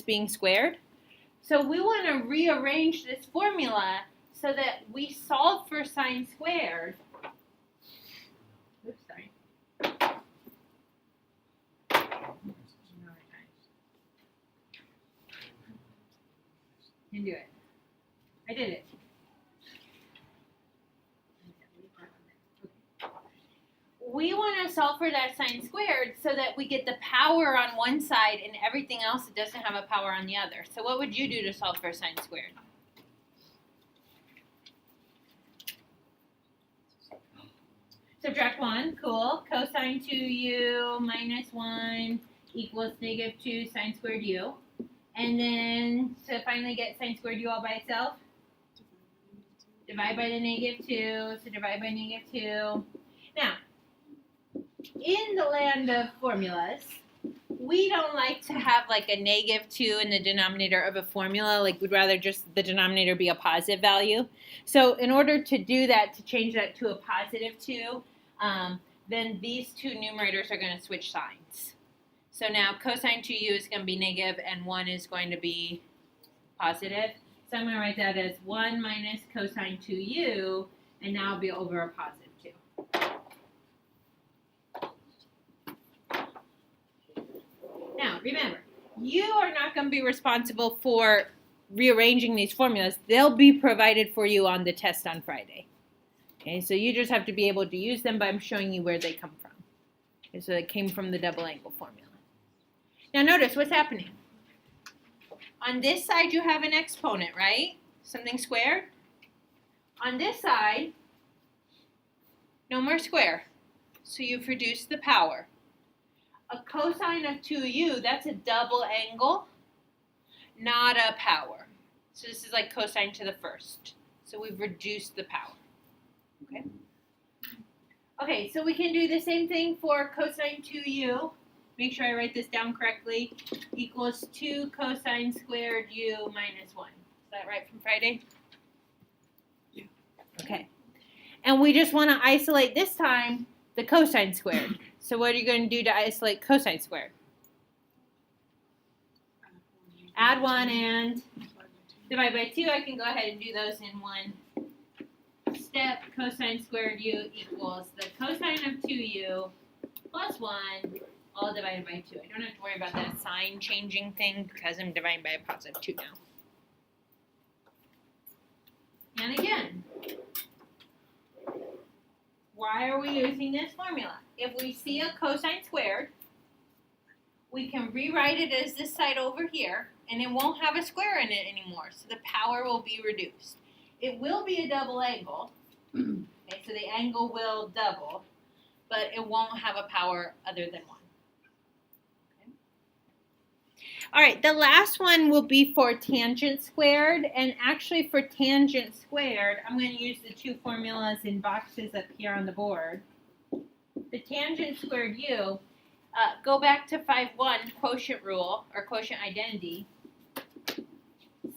minus being squared. So we want to rearrange this formula so that we solve for sine squared. Oops, sorry. Can do it. I did it. We want to solve for that sine squared so that we get the power on one side and everything else that doesn't have a power on the other. So what would you do to solve for sine squared? Subtract 1, cool. Cosine 2u minus 1 equals negative 2 sine squared u. And then to finally get sine squared u all by itself, divide by the negative 2, so divide by negative 2. Now, in the land of formulas, we don't like to have like a negative 2 in the denominator of a formula. Like we'd rather just the denominator be a positive value. So in order to do that, to change that to a positive 2, then these two numerators are going to switch signs. So now cosine 2u is going to be negative and 1 is going to be positive. So I'm going to write that as 1 minus cosine 2u, and now it'll be over a positive 2. Now, remember, you are not going to be responsible for rearranging these formulas. They'll be provided for you on the test on Friday. Okay, so you just have to be able to use them, but I'm showing you where they come from. Okay, so they came from the double angle formula. Now notice what's happening. On this side you have an exponent, right? Something squared. On this side, no more square. So you've reduced the power. A cosine of 2u, that's a double angle, not a power. So this is like cosine to the first. So we've reduced the power. Okay. Okay, so we can do the same thing for cosine 2u. Make sure I write this down correctly. Equals 2 cosine squared u minus 1. Is that right from Friday? Yeah. Okay. And we just want to isolate this time the cosine squared. So what are you going to do to isolate cosine squared? Add 1 and divide by 2. I can go ahead and do those in one step. Cosine squared u equals the cosine of 2u plus 1 all divided by 2. I don't have to worry about that sign changing thing because I'm dividing by a positive 2 now. And again, why are we using this formula? If we see a cosine squared, we can rewrite it as this side over here, and it won't have a square in it anymore, so the power will be reduced. It will be a double angle, okay, so the angle will double, but it won't have a power other than 1. Okay. All right, the last one will be for tangent squared, and actually for tangent squared, I'm going to use the two formulas in boxes up here on the board. The tangent squared u, go back to 5.1 quotient rule, or quotient identity.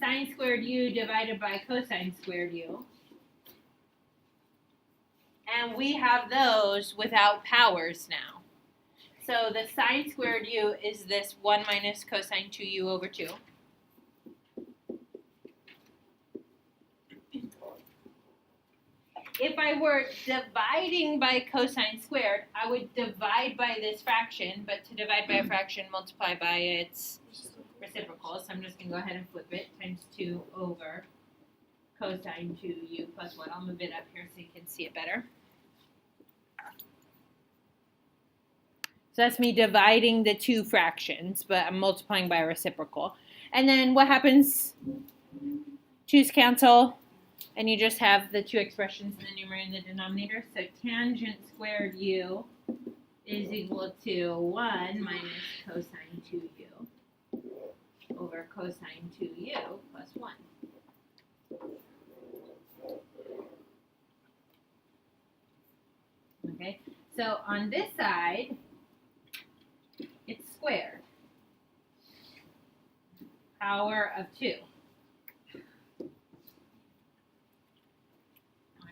Sine squared u divided by cosine squared u. And we have those without powers now. So the sine squared u is this 1 minus cosine 2u over 2. If I were dividing by cosine squared, I would divide by this fraction, but to divide by a fraction, multiply by its reciprocal. So I'm just going to go ahead and flip it, times 2 over cosine 2u plus 1. I'll move it up here so you can see it better. So that's me dividing the two fractions, but I'm multiplying by a reciprocal. And then what happens? 2's cancel, and you just have the two expressions in the numerator and the denominator. So tangent squared u is equal to 1 minus cosine 2u over cosine 2u plus 1. Okay, so on this side, it's squared. Power of 2.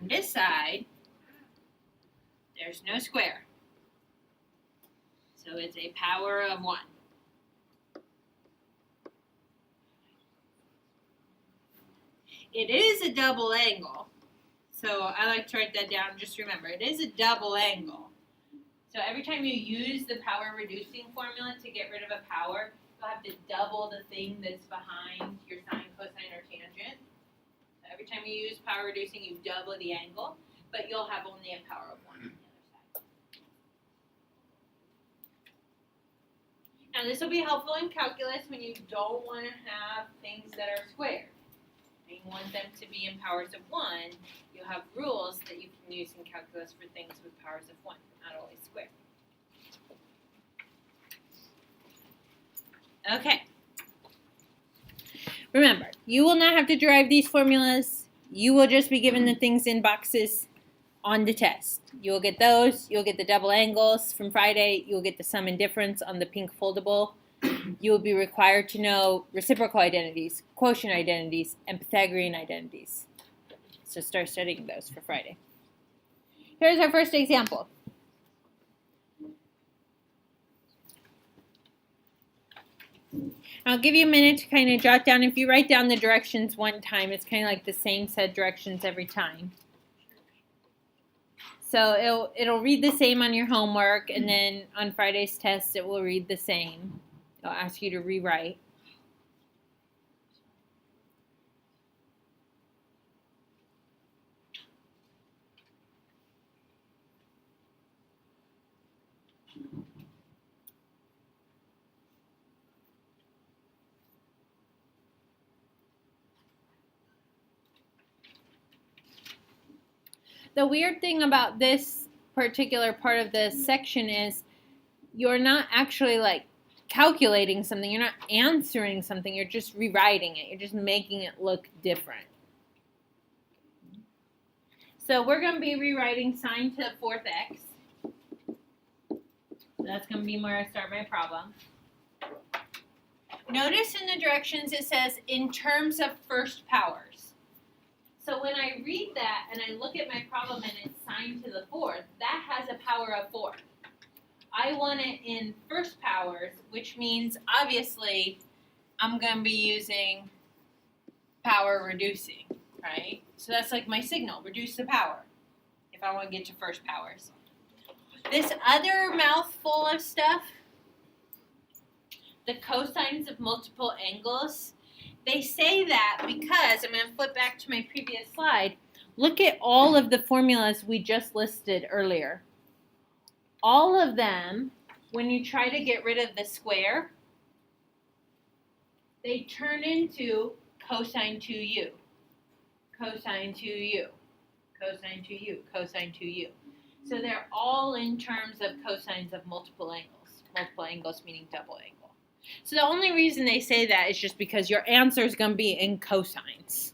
On this side, there's no square. So it's a power of 1. it is a double angle. So I like to write that down. Just remember, it is a double angle. So every time you use the power reducing formula to get rid of a power, you'll have to double the thing that's behind your sine, cosine, or tangent. So every time you use power reducing, you double the angle, but you'll have only a power of 1 on the other side. Now this will be helpful in calculus when you don't want to have things that are squared. And you want them to be in powers of 1. You have rules that you can use in calculus for things with powers of 1, not always squared. Okay. Remember, you will not have to derive these formulas. You will just be given the things in boxes on the test. You will get those. You'll get the double angles from Friday. You'll get the sum and difference on the pink foldable. You will be required to know reciprocal identities, quotient identities, and Pythagorean identities. So start studying those for Friday. Here's our first example. I'll give you a minute to kind of jot down. If you write down the directions one time, it's kind of like the same set directions every time. So it'll read the same on your homework, and then on Friday's test, it will read the same. It'll ask you to rewrite. The weird thing about this particular part of the section is you're not actually like calculating something. You're not answering something. You're just rewriting it. You're just making it look different. So we're going to be rewriting sine to the 4th x. That's going to be where I start my problem. Notice in the directions it says in terms of first powers. So when I read that and I look at my problem and it's sine to the 4th, that has a power of 4. I want it in first powers, which means obviously I'm going to be using power reducing, right? So that's like my signal, reduce the power, if I want to get to first powers. This other mouthful of stuff, the cosines of multiple angles, they say that because, I'm going to flip back to my previous slide, look at all of the formulas we just listed earlier. All of them, when you try to get rid of the square, they turn into cosine 2u, cosine 2u, cosine 2u, cosine 2u. So they're all in terms of cosines of multiple angles meaning double angle. So the only reason they say that is just because your answer is going to be in cosines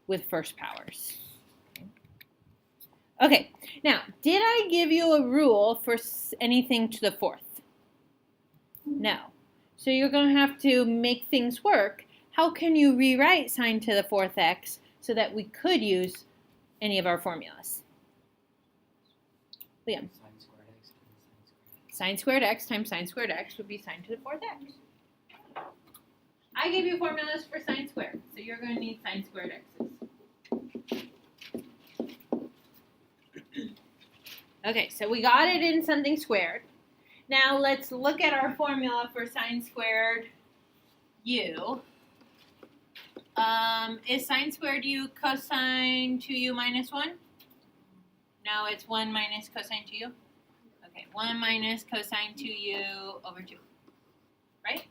with first powers. Okay, now, did I give you a rule for anything to the 4th? No. So you're going to have to make things work. How can you rewrite sine to the 4th x so that we could use any of our formulas? Liam. Sine squared x times sine squared x would be sine to the 4th x. I gave you formulas for sine squared, so you're going to need sine squared x's. Okay, so we got it in something squared. Now let's look at our formula for sine squared u. Is sine squared u cosine 2u minus 1? No, it's 1 minus cosine 2u. Okay, 1 minus cosine 2u over 2. Right?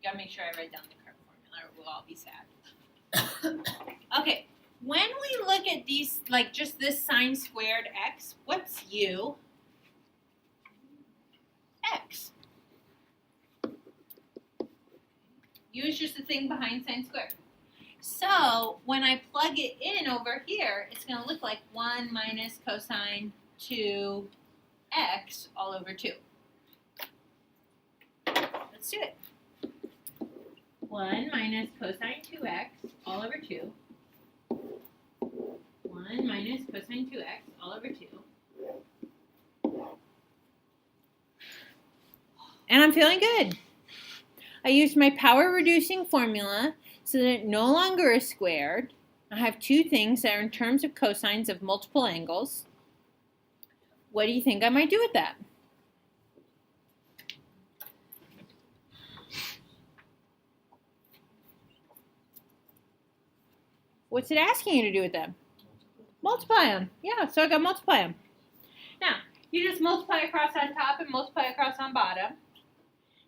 Gotta make sure I write down the correct formula or we'll all be sad. Okay, when we look at these, like just this sine squared x, what's u? X. U is just the thing behind sine squared. So when I plug it in over here, it's going to look like 1 minus cosine 2x all over 2. Let's do it. 1 minus cosine 2x all over 2. 1 minus cosine 2x all over 2. And I'm feeling good. I used my power reducing formula so that it no longer is squared. I have two things that are in terms of cosines of multiple angles. What do you think I might do with that? What's it asking you to do with them? Multiply them. Yeah, so I got multiply them. Now, you just multiply across on top and multiply across on bottom.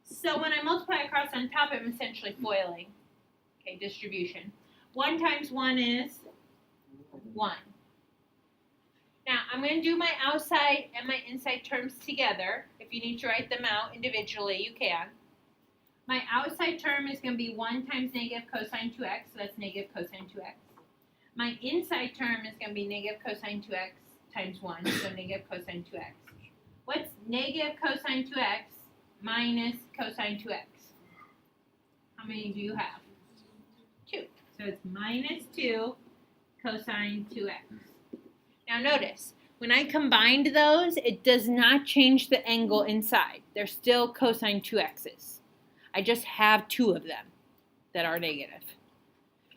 So when I multiply across on top, I'm essentially foiling. Okay, distribution. 1 times 1 is 1. Now, I'm going to do my outside and my inside terms together. If you need to write them out individually, you can. My outside term is going to be 1 times negative cosine 2x, so that's negative cosine 2x. My inside term is going to be negative cosine 2x times 1, so negative cosine 2x. What's negative cosine 2x minus cosine 2x? How many do you have? 2. So it's minus 2 cosine 2x. Now notice, when I combined those, it does not change the angle inside. They're still cosine 2x's. I just have 2 of them that are negative.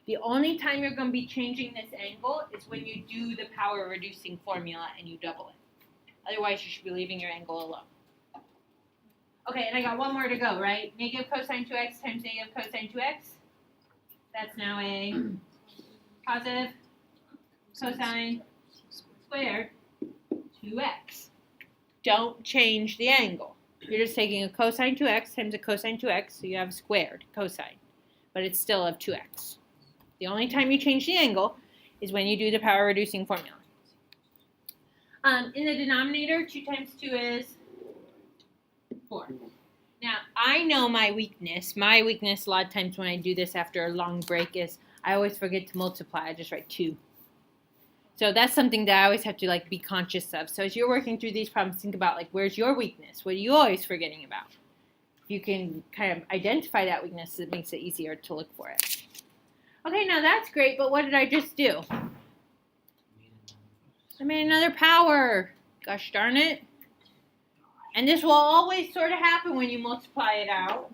The only time you're going to be changing this angle is when you do the power reducing formula and you double it. Otherwise, you should be leaving your angle alone. Okay, and I got one more to go, right? Negative cosine 2x times negative cosine 2x. That's now a positive cosine squared 2x. Don't change the angle. You're just taking a cosine 2x times a cosine 2x, so you have squared cosine, but it's still of 2x. The only time you change the angle is when you do the power reducing formula. In the denominator, 2 times 2 is 4. Now, I know my weakness. My weakness a lot of times when I do this after a long break is I always forget to multiply. I just write 2. So that's something that I always have to be conscious of. So as you're working through these problems, think about where's your weakness? What are you always forgetting about? If you can kind of identify that weakness, it makes it easier to look for it. Okay, now that's great, but what did I just do? I made another power. Gosh darn it. And this will always sort of happen when you multiply it out.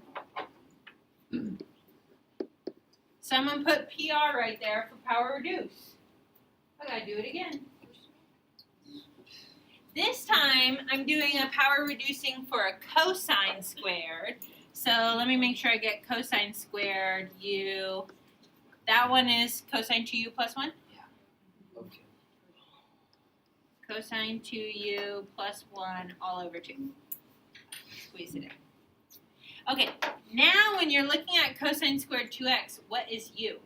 Someone put PR right there for power reduce. I gotta do it again. This time, I'm doing a power reducing for a cosine squared. So let me make sure I get cosine squared u. That one is cosine 2u plus 1? Yeah. Okay. Cosine 2u plus 1 all over 2. Squeeze it in. Okay, now when you're looking at cosine squared 2x, what is u?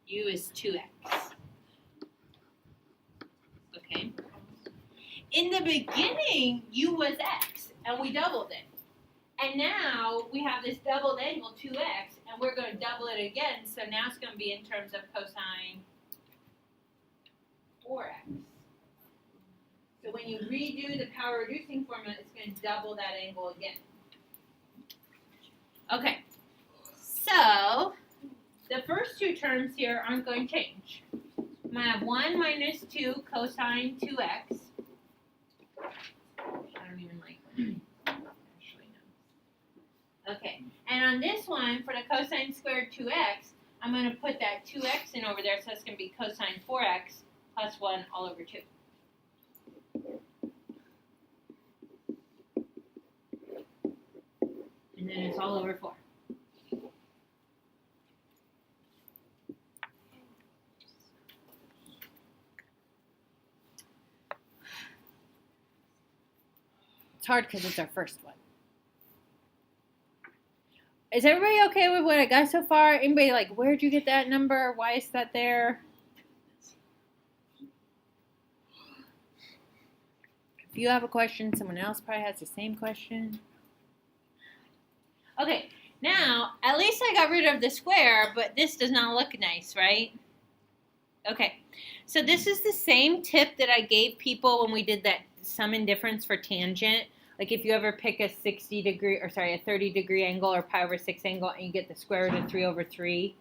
U is 2x. Okay. In the beginning, u was x, and we doubled it. And now we have this doubled angle 2x, and we're going to double it again, so now it's going to be in terms of cosine 4x. So when you redo the power reducing formula, it's going to double that angle again. Okay, so the first 2 terms here aren't going to change. I'm going to have 1 minus 2 cosine 2x. I don't even like when I actually know. Okay, and on this one, for the cosine squared 2x, I'm going to put that 2x in over there, so it's going to be cosine 4x plus 1 all over 2. And then it's all over 4. It's hard because it's our first one. Is everybody okay with what I got so far? Anybody where'd you get that number? Why is that there? If you have a question, someone else probably has the same question. Okay, now, at least I got rid of the square, but this does not look nice, right? Okay, so this is the same tip that I gave people when we did that sum and difference for tangent. If you ever pick a 30-degree angle or pi over 6 angle and you get the square root of 3 over 3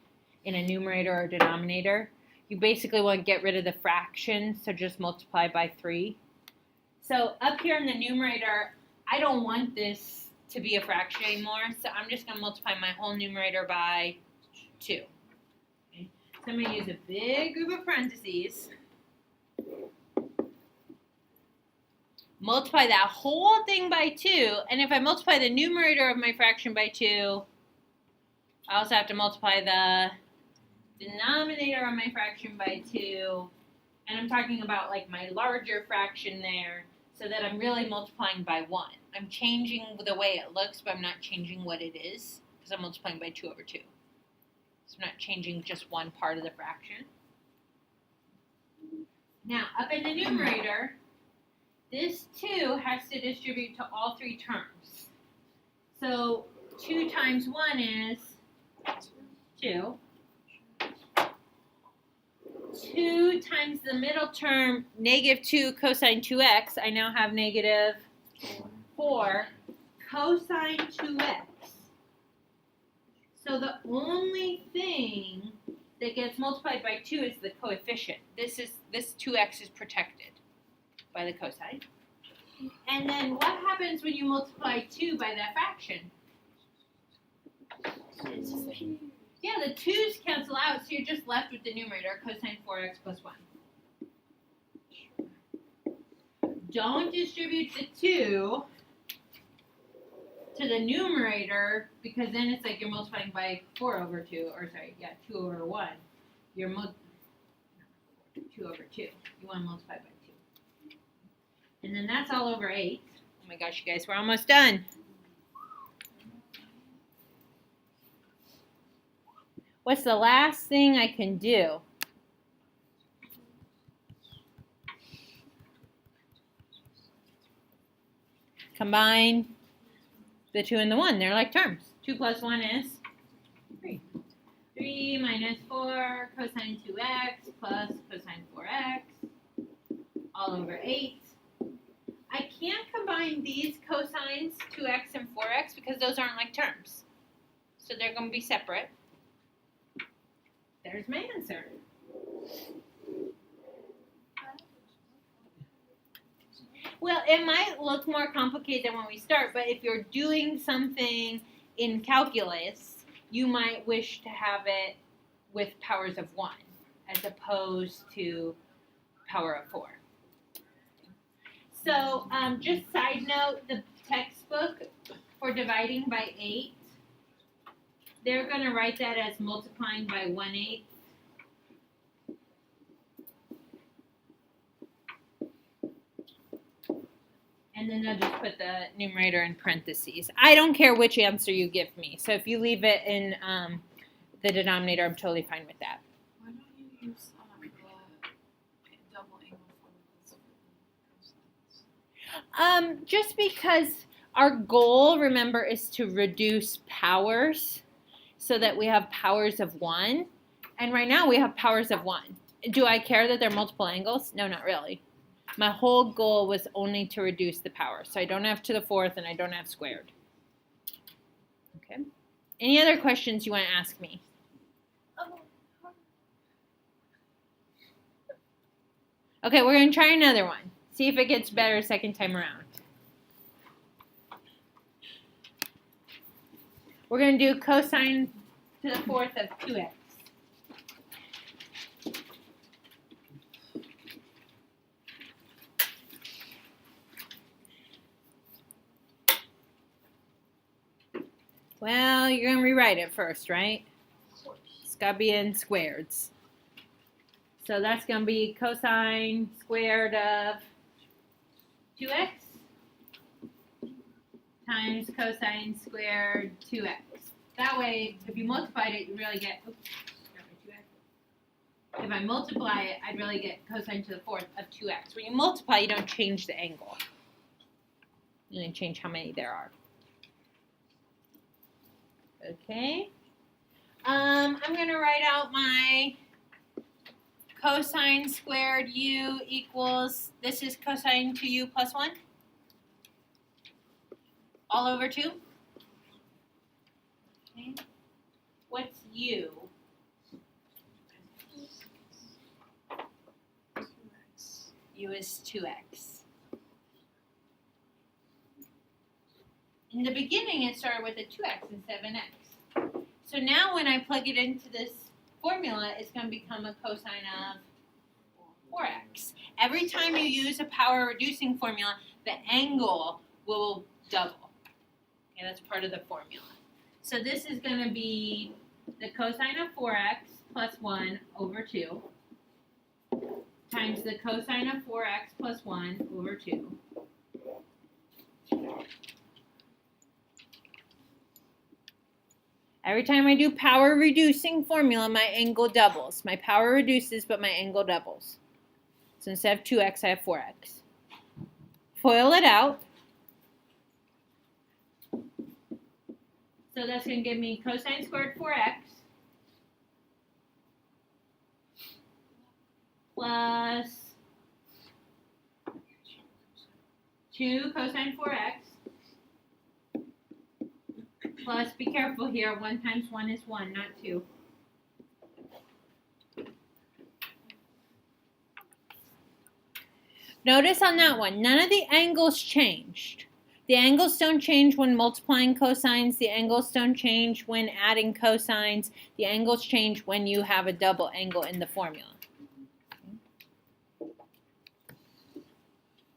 in a numerator or denominator, you basically want to get rid of the fraction, so just multiply by 3. So up here in the numerator, I don't want this to be a fraction anymore, so I'm just going to multiply my whole numerator by 2. Okay? So I'm going to use a big group of parentheses. Multiply that whole thing by 2. And if I multiply the numerator of my fraction by 2, I also have to multiply the denominator of my fraction by 2. And I'm talking about like my larger fraction there, so that I'm really multiplying by 1. I'm changing the way it looks, but I'm not changing what it is, because I'm multiplying by 2 over 2. So I'm not changing just one part of the fraction. Now, up in the numerator, this 2 has to distribute to all 3 terms. So 2 times 1 is 2. 2 times the middle term, negative 2 cosine 2x, I now have negative 4 cosine 2x. So the only thing that gets multiplied by 2 is the coefficient. This 2x is protected by the cosine. And then what happens when you multiply 2 by that fraction? Yeah, the 2's cancel out, so you're just left with the numerator, cosine 4x plus 1. Don't distribute the 2 to the numerator, because then it's like you're multiplying by 4 over 2, or sorry, yeah, 2 over 1. You're 2 over 2. You want to multiply by 2. And then that's all over 8. Oh my gosh, you guys, we're almost done. What's the last thing I can do? Combine the 2 and the 1. They're like terms. 2 plus 1 is 3. 3 minus 4 cosine 2x plus cosine 4x all over 8. I can't combine these cosines 2x and 4x because those aren't like terms. So they're going to be separate. There's my answer. Well, it might look more complicated than when we start, but if you're doing something in calculus, you might wish to have it with powers of 1 as opposed to power of 4. So just side note, the textbook for dividing by 8, they're going to write that as multiplying by 1/8. And then they'll just put the numerator in parentheses. I don't care which answer you give me. So if you leave it in the denominator, I'm totally fine with that. Why don't you use the double angle formulas? Just because our goal, remember, is to reduce powers so that we have powers of 1. And right now we have powers of 1. Do I care that they're multiple angles? No, not really. My whole goal was only to reduce the power. So I don't have to the 4th and I don't have squared. Okay. Any other questions you want to ask me? Okay, we're going to try another one. See if it gets better second time around. We're going to do cosine to the 4th of 2x. Well, you're going to rewrite it first, right? It's got to be in squareds. So that's going to be cosine squared of 2x times cosine squared 2x. That way, if you multiply it, you really get, if I multiply it, I'd really get cosine to the 4th of 2x. When you multiply, you don't change the angle. You only change how many there are. Okay. I'm going to write out my cosine squared u equals, this is cosine 2u plus 1, all over 2. Okay. What's u? 2x. U is 2x. In the beginning, it started with a 2x instead of an x. So now when I plug it into this formula is going to become a cosine of 4x. Every time you use a power reducing formula, the angle will double. Okay, that's part of the formula. So this is going to be the cosine of 4x plus 1 over 2 times the cosine of 4x plus 1 over 2. Every time I do power reducing formula, my angle doubles. My power reduces, but my angle doubles. So instead of 2x, I have 4x. FOIL it out. So that's going to give me cosine squared 4x plus 2 cosine 4x plus, be careful here, 1 times 1 is 1, not 2. Notice on that one, none of the angles changed. The angles don't change when multiplying cosines. The angles don't change when adding cosines. The angles change when you have a double angle in the formula.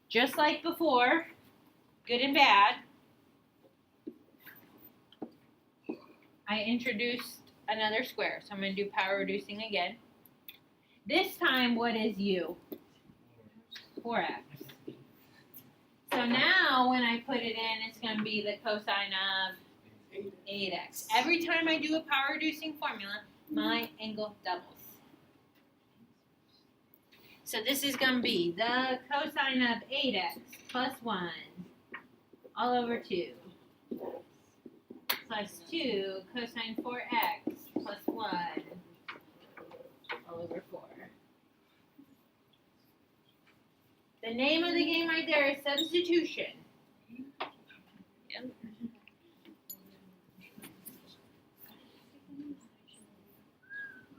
Just like before, good and bad, I introduced another square. So I'm going to do power reducing again. This time, what is u? 4x. So now when I put it in, it's going to be the cosine of 8x. Every time I do a power reducing formula, my angle doubles. So this is going to be the cosine of 8x plus 1 all over 2 plus 2 cosine 4x plus 1 all over 4. The name of the game right there is substitution. Yep.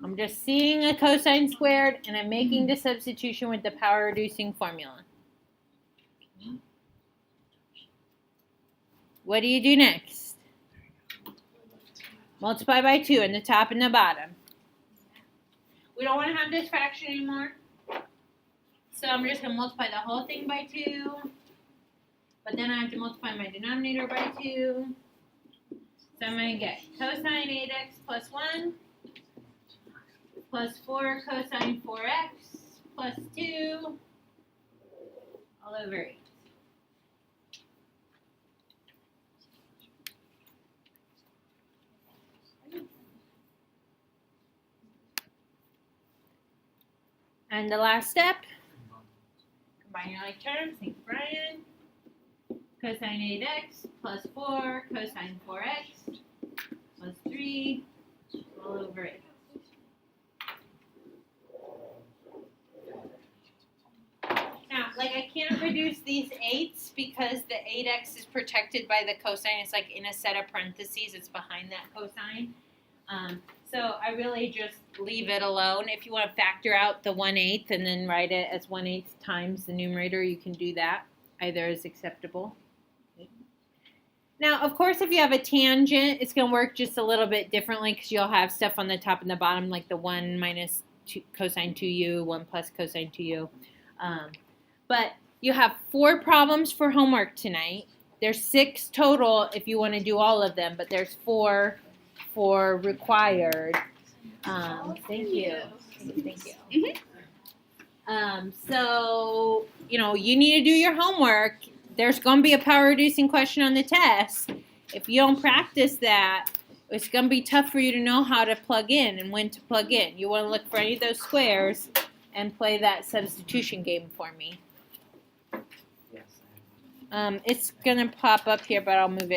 I'm just seeing a cosine squared and I'm making the substitution with the power reducing formula. What do you do next? Multiply by 2 in the top and the bottom. We don't want to have this fraction anymore. So I'm just going to multiply the whole thing by 2. But then I have to multiply my denominator by 2. So I'm going to get cosine 8x plus 1 plus 4 cosine 4x plus 2 all over 8. And the last step, combine your like terms, thank you, Brian. Cosine 8x plus 4 cosine 4x plus 3 all over 8. Now, like I can't reduce these 8's because the 8x is protected by the cosine. It's like in a set of parentheses. It's behind that cosine. So I really just leave it alone. If you want to factor out the 1/8 and then write it as 1/8 times the numerator, you can do that. Either is acceptable. Now, of course, if you have a tangent, it's going to work just a little bit differently because you'll have stuff on the top and the bottom, like the 1 minus 2, cosine 2u, 1 plus cosine 2u. But you have 4 problems for homework tonight. There's 6 total if you want to do all of them, but there's 4 for required. Thank you. Thank you. So, you need to do your homework. There's going to be a power reducing question on the test. If you don't practice that, it's going to be tough for you to know how to plug in and when to plug in. You want to look for any of those squares and play that substitution game for me. It's going to pop up here, but I'll move it.